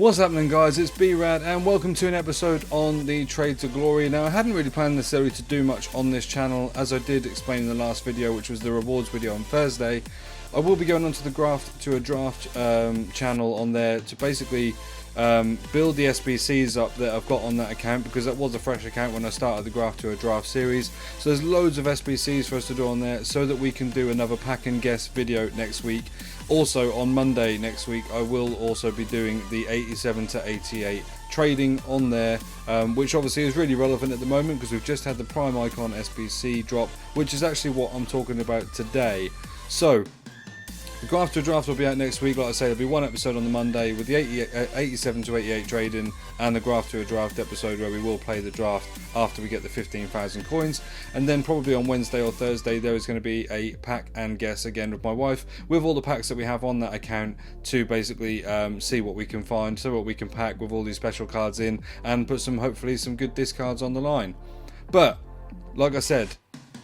What's happening, guys? It's B-RAD and welcome to an episode on the Trade to Glory. Now, I hadn't really planned necessarily to do much on this channel, as I did explain in the last video, which was the rewards video on Thursday. I will be going onto the draft channel on there to basically build the SBCs up that I've got on that account, because that was a fresh account when I started the Graft to a Draft series. So there's loads of SBCs for us to do on there so that we can do another pack and guess video next week. Also on Monday next week I will also be doing the 87 to 88 trading on there, which obviously is really relevant at the moment because we've just had the Prime Icon SBC drop, which is actually what I'm talking about today. So the Graft to a Draft will be out next week. Like I say, there'll be one episode on the Monday with the 87 to 88 trading, and the Graft to a Draft episode where we will play the draft after we get the 15,000 coins. And then probably on Wednesday or Thursday there is going to be a pack and guess again with my wife, with all the packs that we have on that account, to basically see what we can find, so what we can pack with all these special cards in, and put hopefully some good discards on the line. But like I said,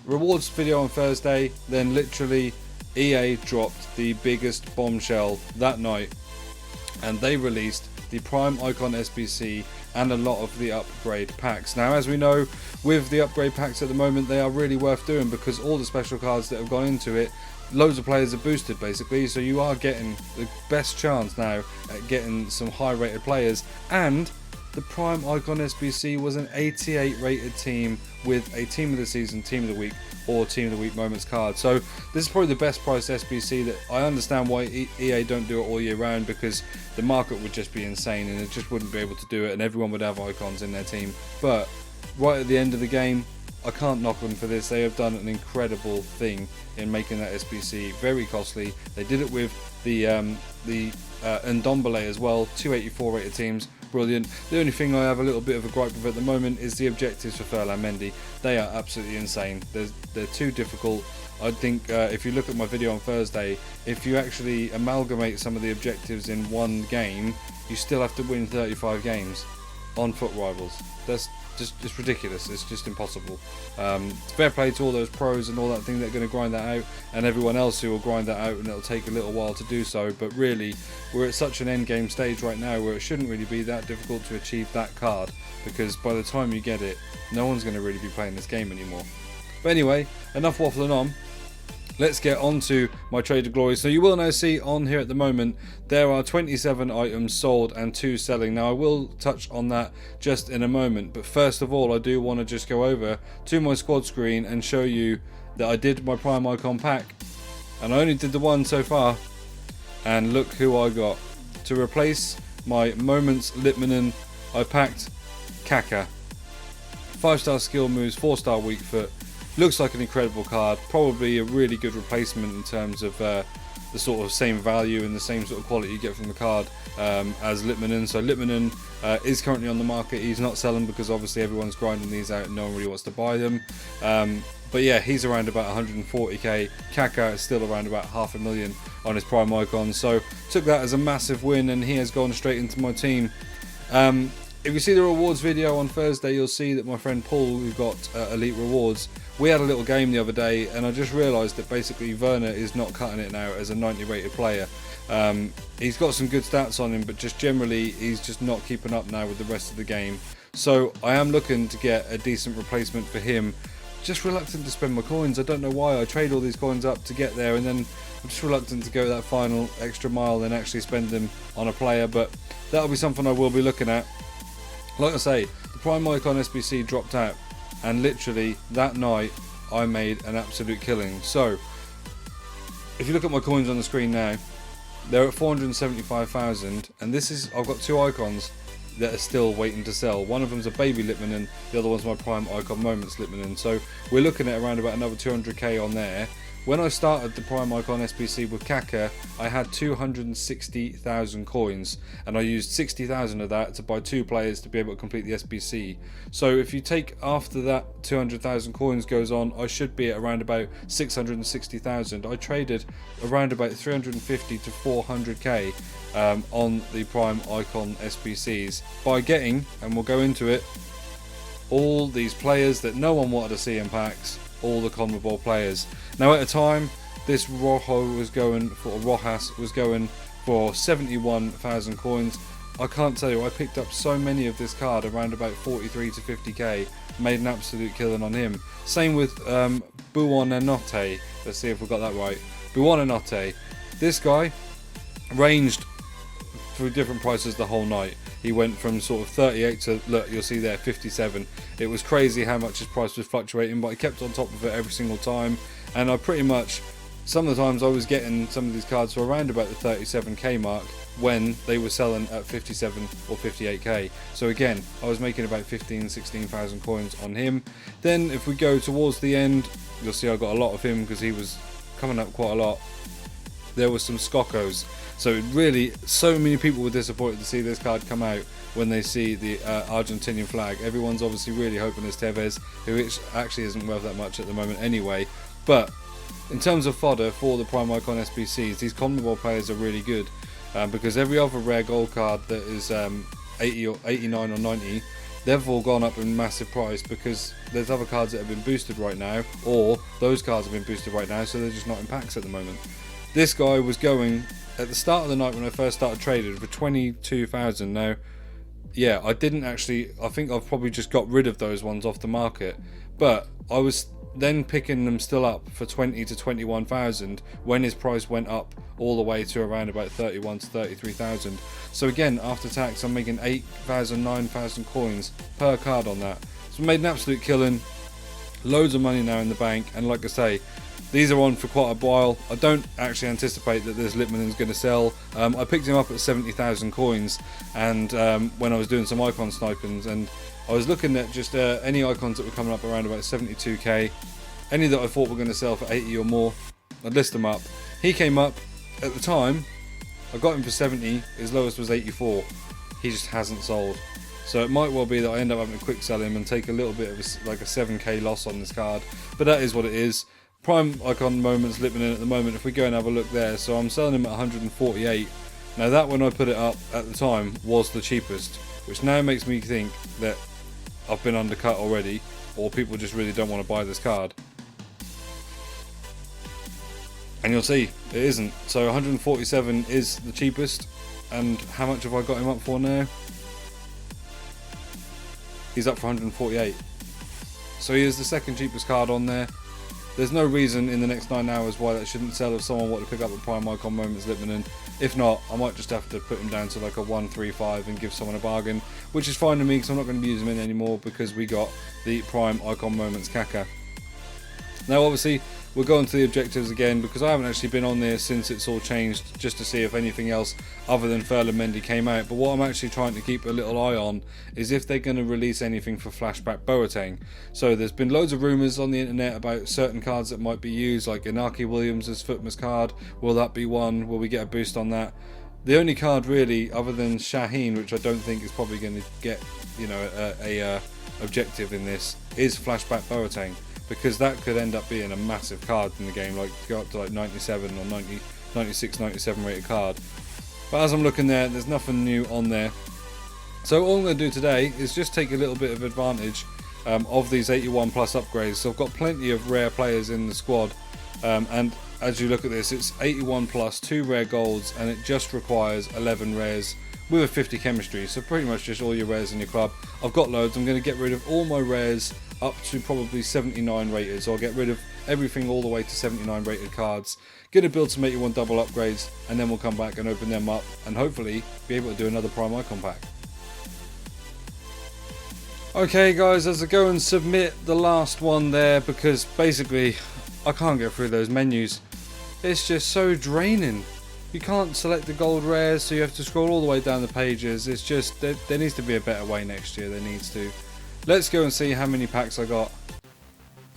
rewards video on Thursday, then literally EA dropped the biggest bombshell that night, and they released the Prime Icon SBC and a lot of the upgrade packs. Now, as we know, with the upgrade packs at the moment, they are really worth doing because all the special cards that have gone into it, loads of players are boosted basically, so you are getting the best chance now at getting some high rated players. And the Prime Icon SBC was an 88 rated team with a Team of the Season, Team of the Week or Team of the Week moments card. So this is probably the best priced SBC. That I understand why EA don't do it all year round, because the market would just be insane and it just wouldn't be able to do it and everyone would have icons in their team. But right at the end of the game, I can't knock them for this. They have done an incredible thing in making that SBC very costly. They did it with the Ndombele as well, 284 rated teams. Brilliant. The only thing I have a little bit of a gripe with at the moment is the objectives for Ferland Mendy. They are absolutely insane. They're too difficult. I think if you look at my video on Thursday, if you actually amalgamate some of the objectives in one game, you still have to win 35 games on Foot Rivals. That's just, it's ridiculous. It's just impossible. Fair play to all those pros and all that thing that are going to grind that out, and everyone else who will grind that out, and it'll take a little while to do so. But really, we're at such an end game stage right now where it shouldn't really be that difficult to achieve that card, because by the time you get it, no one's going to really be playing this game anymore. But anyway, enough waffling on. Let's get on to my Trade to Glory. So you will now see on here at the moment there are 27 items sold and 2 selling. Now I will touch on that just in a moment, but first of all I do want to just go over to my squad screen and show you that I did my Prime Icon pack, and I only did the one so far, and look who I got. To replace my Moments Litmanen, I packed Kaka. 5-star skill moves, 4-star weak foot. Looks like an incredible card, probably a really good replacement in terms of the sort of same value and the same sort of quality you get from the card as Litmanen. So Litmanen is currently on the market. He's not selling because obviously everyone's grinding these out and no one really wants to buy them. But yeah, he's around about 140k. Kaka is still around about 500,000 on his Prime Icon. So took that as a massive win, and he has gone straight into my team. If you see the rewards video on Thursday, you'll see that my friend Paul, who got Elite Rewards, we had a little game the other day, and I just realised that basically Werner is not cutting it now as a 90 rated player. He's got some good stats on him, but just generally he's just not keeping up now with the rest of the game. So I am looking to get a decent replacement for him. Just reluctant to spend my coins. I don't know why. I trade all these coins up to get there, and then I'm just reluctant to go that final extra mile and actually spend them on a player. But that'll be something I will be looking at. Like I say, the Prime Icon SBC dropped out, and literally that night I made an absolute killing. So if you look at my coins on the screen now, they're at 475,000, and this is, I've got 2 icons that are still waiting to sell. One of them's a baby Litmanen, the other one's my Prime Icon Moments Litmanen. So we're looking at around about another 200k on there. When I started the Prime Icon SBC with Kaka, I had 260,000 coins, and I used 60,000 of that to buy 2 players to be able to complete the SBC. So if you take after that 200,000 coins goes on, I should be at around about 660,000. I traded around about 350 to 400k on the Prime Icon SBCs by getting, and we'll go into it, all these players that no one wanted to see in packs, all the CONMEBOL players. Now at a time, this Rojas was going for 71,000 coins. I can't tell you, I picked up so many of this card around about 43 to 50k, made an absolute killing on him. Same with Buonanotte. Let's see if we got that right. Buonanotte. This guy ranged through different prices the whole night. He went from sort of 38 to, look, you'll see there, 57. It was crazy how much his price was fluctuating, but I kept on top of it every single time, and I pretty much, some of the times I was getting some of these cards for around about the 37k mark when they were selling at 57 or 58k. So again, I was making about 16,000 coins on him. Then if we go towards the end, you'll see I got a lot of him because he was coming up quite a lot. There was some Skokkos. So really, so many people were disappointed to see this card come out when they see the Argentinian flag. Everyone's obviously really hoping it's Tevez, who actually isn't worth that much at the moment anyway. But in terms of fodder for the Prime Icon SBCs, these CONMEBOL players are really good because every other rare gold card that is 80 or 89 or 90, they've all gone up in massive price because there's other cards that have been boosted right now, or those cards have been boosted right now, so they're just not in packs at the moment. This guy was going at the start of the night when I first started trading for 22,000. Now, yeah, I didn't actually, I think I've probably just got rid of those ones off the market, but I was then picking them still up for 20 to 21,000 when his price went up all the way to around about 31 to 33,000. So again, after tax, I'm making 8,000, 9,000 coins per card on that. So I made an absolute killing, loads of money now in the bank, and like I say, these are on for quite a while. I don't actually anticipate that this Litmanen's going to sell. I picked him up at 70,000 coins, and when I was doing some icon snipings, and I was looking at just any icons that were coming up around about 72k, any that I thought were going to sell for 80 or more, I'd list them up. He came up, at the time, I got him for 70, his lowest was 84. He just hasn't sold. So it might well be that I end up having to quick sell him and take a little bit of like a 7k loss on this card, but that is what it is. Prime Icon Moments Litmanen at the moment, if we go and have a look there, so I'm selling him at 148. Now that, when I put it up at the time, was the cheapest, which now makes me think that I've been undercut already, or people just really don't want to buy this card. And you'll see, it isn't. So 147 is the cheapest, and how much have I got him up for now? He's up for 148. So he is the second cheapest card on there. There's no reason in the next 9 hours why that shouldn't sell if someone wanted to pick up a Prime Icon Moments Litmanen. If not, I might just have to put him down to like a 135 and give someone a bargain, which is fine to me because I'm not going to be using him anymore because we got the Prime Icon Moments Kaka. Now obviously we'll go on to the objectives again because I haven't actually been on there since it's all changed, just to see if anything else other than Ferland Mendy came out. But what I'm actually trying to keep a little eye on is if they're going to release anything for Flashback Boateng. So there's been loads of rumours on the internet about certain cards that might be used, like Inaki Williams' Footmas card. Will that be one? Will we get a boost on that? The only card really, other than Shaheen, which I don't think is probably going to get, you know, a objective in this, is Flashback Boateng, because that could end up being a massive card in the game, like go up to like 97 or 90, 96, 97 rated card. But as I'm looking there, there's nothing new on there. So all I'm going to do today is just take a little bit of advantage of these 81 plus upgrades. So I've got plenty of rare players in the squad, and as you look at this, it's 81 plus, 2 rare golds, and it just requires 11 rares with a 50 chemistry. So pretty much just all your rares in your club. I've got loads. I'm going to get rid of all my rares up to probably 79 rated, so I'll get rid of everything all the way to 79 rated cards, get a build some 81 double upgrades, and then we'll come back and open them up and hopefully be able to do another Prime Icon pack. Okay guys, as I go and submit the last one there, because basically I can't get through those menus, it's just so draining. You can't select the gold rares, so you have to scroll all the way down the pages. It's just, there needs to be a better way next year, there needs to. Let's go and see how many packs I got.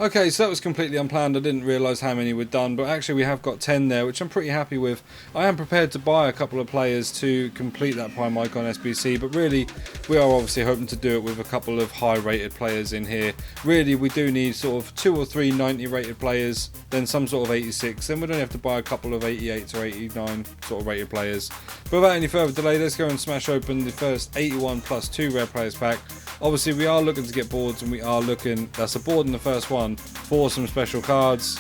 Okay, so that was completely unplanned. I didn't realise how many we'd done, but actually we have got 10 there, which I'm pretty happy with. I am prepared to buy a couple of players to complete that Prime Icon SBC, but really we are obviously hoping to do it with a couple of high rated players in here. Really we do need sort of 2 or 3 90 rated players, then some sort of 86, then we'd only have to buy a couple of 88s or 89 sort of rated players. But without any further delay, let's go and smash open the first 81 plus 2 rare players pack. Obviously we are looking to get boards, and we are looking, that's a board in the first one, for some special cards.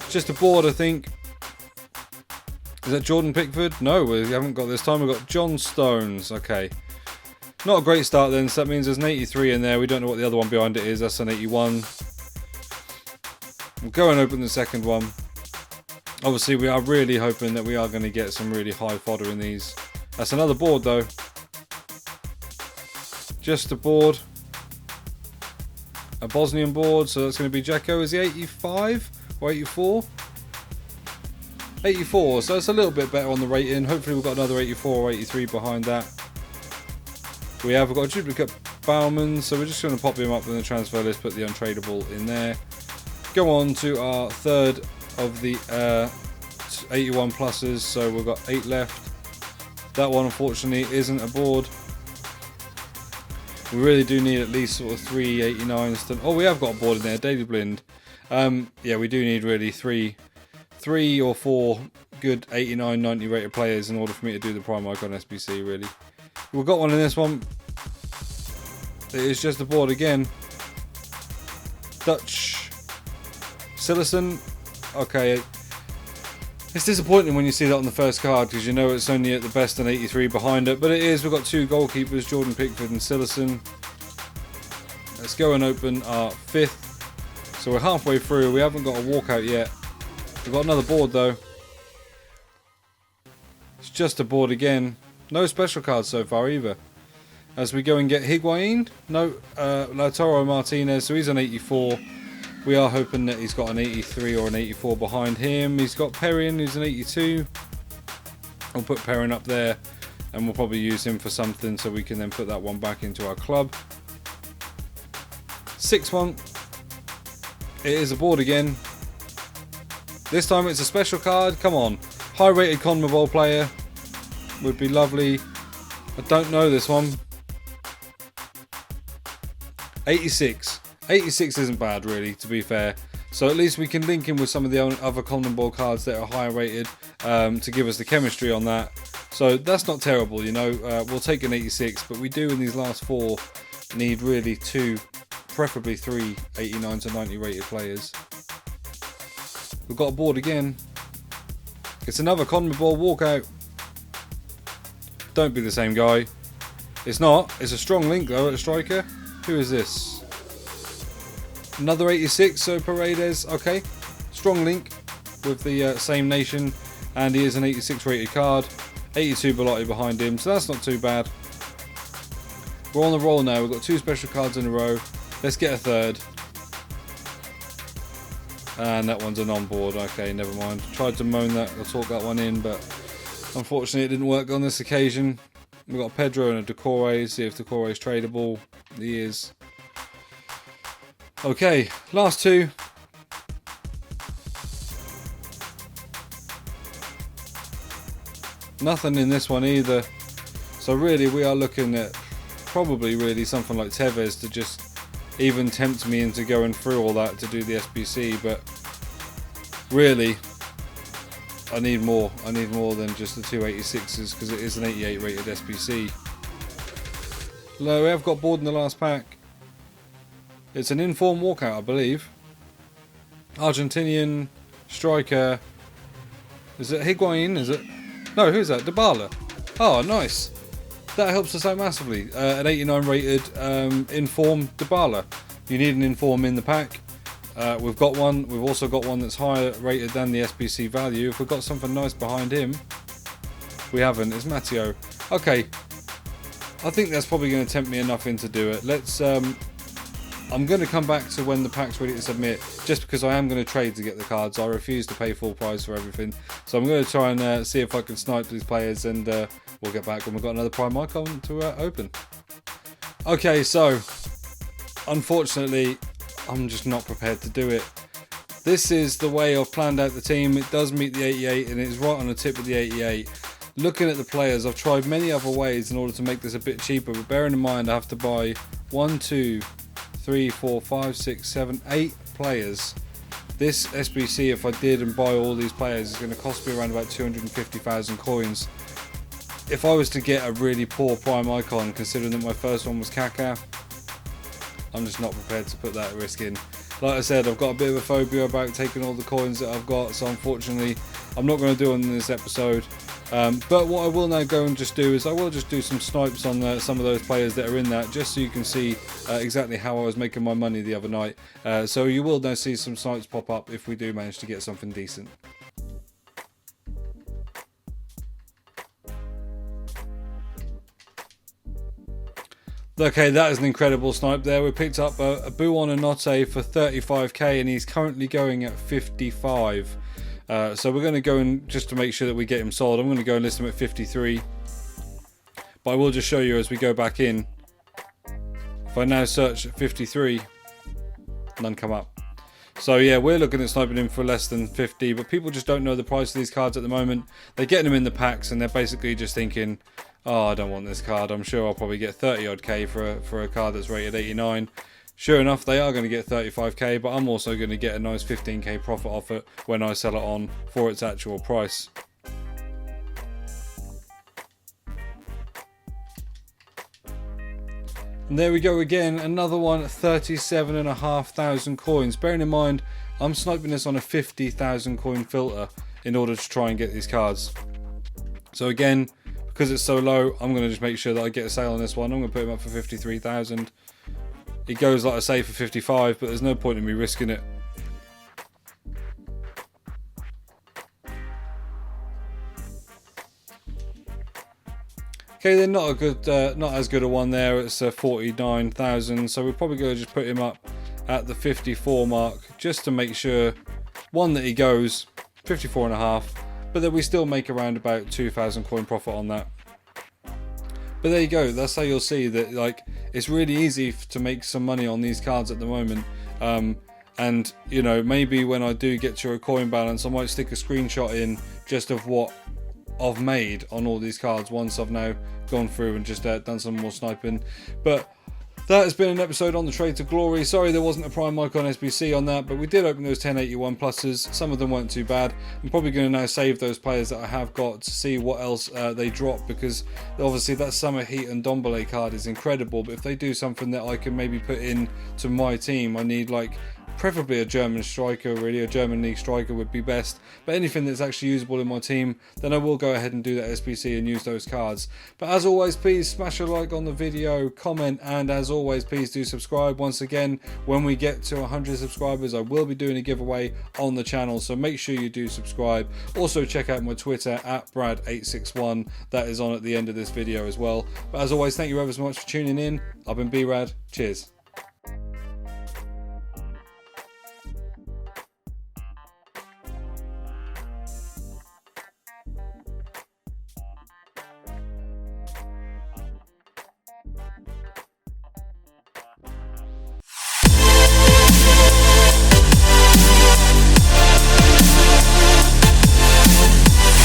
Just a board, I think. Is that Jordan Pickford? No, we haven't got this time. We've got John Stones. Okay. Not a great start then, so that means there's an 83 in there. We don't know what the other one behind it is. That's an 81. We'll go and open the second one. Obviously, we are really hoping that we are going to get some really high fodder in these. That's another board, though. Just a board. A Bosnian board, so that's going to be Jacko. Is he 85 or 84? 84, so that's a little bit better on the rating. Hopefully we've got another 84 or 83 behind that. We have got a duplicate Bauman, so we're just going to pop him up in the transfer list, put the untradeable in there. Go on to our third of the 81 pluses, so we've got 8 left. That one unfortunately isn't a board. We really do need at least sort of 3 89s to... Oh, we have got a board in there, Daily Blind. Yeah, we do need really 3 or 4 good 89, 90 rated players in order for me to do the Prime Icon SBC, really. We've got one in this one. It is just a board again. Dutch Sillerson. Okay. It's disappointing when you see that on the first card because you know it's only at the best an 83 behind it. But it is. We've got 2 goalkeepers, Jordan Pickford and Sillerson. Let's go and open our 5th. So we're halfway through. We haven't got a walkout yet. We've got another board though. It's just a board again. No special cards so far either. As we go and get Higuain. No, Lautaro Martinez. So he's an 84. We are hoping that he's got an 83 or an 84 behind him. He's got Perrin, who's an 82. We'll put Perrin up there. And we'll probably use him for something so we can then put that one back into our club. 6th one. It is a board again. This time it's a special card. Come on. High rated CONMEBOL player. Would be lovely. I don't know this one. 86. 86 isn't bad really, to be fair. So at least we can link in with some of the other CONMEBOL cards that are higher rated to give us the chemistry on that. So that's not terrible, you know. We'll take an 86, but we do in these last 4 need really 2, preferably 3 89 to 90 rated players. We've got a board again. It's another CONMEBOL walkout. Don't be the same guy. It's not. It's a strong link though at a striker. Who is this? Another 86, so Paredes. Okay. Strong link with the same nation. And he is an 86 rated card. 82 Belotti behind him, so that's not too bad. We're on the roll now. We've got 2 special cards in a row. Let's get a third. And that one's a non-board. Okay, never mind. Tried to moan that or talk that one in, but unfortunately it didn't work on this occasion. We've got Pedro and a Decore. See if Decore is tradable. He is. Okay, last 2. Nothing in this one either. So really we are looking at probably really something like Tevez to just even tempt me into going through all that to do the SBC, but really I need more. I need more than just the 286s because it is an 88 rated SBC. Hello, we have got board in the last pack. It's an informed walkout, I believe. Argentinian striker. Is it Higuain? Is it? No, who's that? Dybala. Oh, nice. That helps us out massively. An 89 rated informed Dybala. You need an inform in the pack. We've got one. We've also got one that's higher rated than the SBC value. If we've got something nice behind him, we haven't. It's Matteo. Okay. I think that's probably going to tempt me enough in to do it. Let's. I'm going to come back to when the pack's ready to submit, just because I am going to trade to get the cards. I refuse to pay full price for everything. So I'm going to try and see if I can snipe these players, and we'll get back when we've got another Prime Icon to open. Okay, so unfortunately, I'm just not prepared to do it. This is the way I've planned out the team. It does meet the 88, and it's right on the tip of the 88. Looking at the players, I've tried many other ways in order to make this a bit cheaper, but bearing in mind I have to buy 1, 2, 3, 4, 5, 6, 7, 8 players. This SBC, if I did and buy all these players, is going to cost me around about 250,000 coins. If I was to get a really poor Prime Icon, considering that my first one was Kaká, I'm just not prepared to put that risk in. like I said, I've got a bit of a phobia about taking all the coins that I've got, so unfortunately I'm not going to do it in this episode. But what I will now go and just do is I will just do some snipes on some of those players that are in that, just so you can see exactly how I was making my money the other night. So you will now see some snipes pop up if we do manage to get something decent. Okay, that is an incredible snipe there. We picked up a Buonanotte for 35k, and he's currently going at 55. So we're going to go and, just to make sure that we get him sold, I'm going to go and list him at 53. But I will just show you as we go back in. If I now search at 53, none come up. So yeah, we're looking at sniping him for less than 50, but people just don't know the price of these cards at the moment. They're getting them in the packs and they're basically just thinking, oh, I don't want this card. I'm sure I'll probably get 30 odd K for a card that's rated 89. Sure enough, they are going to get 35k, but I'm also going to get a nice 15k profit off it when I sell it on for its actual price. And there we go again, another one, 37,500 coins. Bearing in mind, I'm sniping this on a 50,000 coin filter in order to try and get these cards. So again, because it's so low, I'm going to just make sure that I get a sale on this one. I'm going to put him up for 53,000. It goes, like I say, for 55, but there's no point in me risking it. Okay, then not as good a one there. It's 49,000, so we're probably going to just put him up at the 54 mark, just to make sure, one, that he goes 54.5, but that we still make around about 2,000 coin profit on that. But there you go, that's how you'll see that, like, it's really easy to make some money on these cards at the moment. And, you know, maybe when I do get to a coin balance, I might stick a screenshot in just of what I've made on all these cards once I've now gone through and just done some more sniping. But that has been an episode on the Trade to Glory. Sorry there wasn't a Prime Icon SBC on that, but we did open those 1081 pluses. Some of them weren't too bad. I'm probably going to now save those players that I have got to see what else they drop, because obviously that Summer Heat and Dombele card is incredible, but if they do something that I can maybe put in to my team, I need, like, preferably a German striker, really. A German league striker would be best, but anything that's actually usable in my team, then I will go ahead and do that SBC and use those cards. But as always, please smash a like on the video, comment, and as always, please do subscribe. Once again, when we get to 100 subscribers, I will be doing a giveaway on the channel, so make sure you do subscribe. Also check out my Twitter at B-RAD861, that is on at the end of this video as well. But as always, thank you ever so much for tuning in. I've been B-RAD, cheers.